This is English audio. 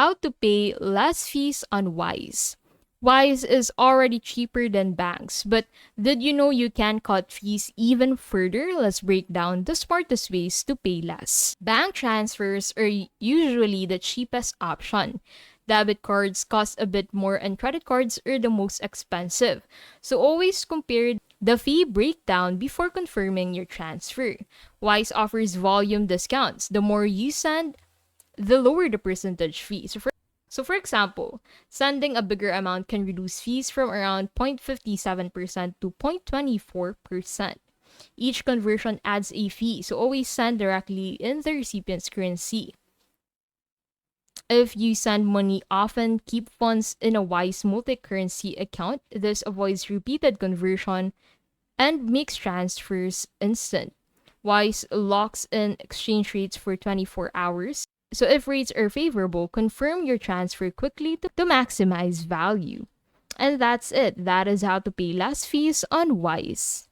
How to pay less fees on Wise. Wise is already cheaper than banks, but did you know you can cut fees even further? Let's break down the smartest ways to pay less. Bank transfers are usually the cheapest option. Debit cards cost a bit more, and credit cards are the most expensive. So always compare the fee breakdown before confirming your transfer. Wise offers volume discounts. The more you send, the lower the percentage fee. So for example, sending a bigger amount can reduce fees from around 0.57% to 0.24%. Each conversion adds a fee, so always send directly in the recipient's currency. If you send money often, keep funds in a Wise multi-currency account. This avoids repeated conversion and makes transfers instant. Wise locks in exchange rates for 24 hours. So if rates are favorable, confirm your transfer quickly to maximize value. And that's it. That is how to pay less fees on Wise.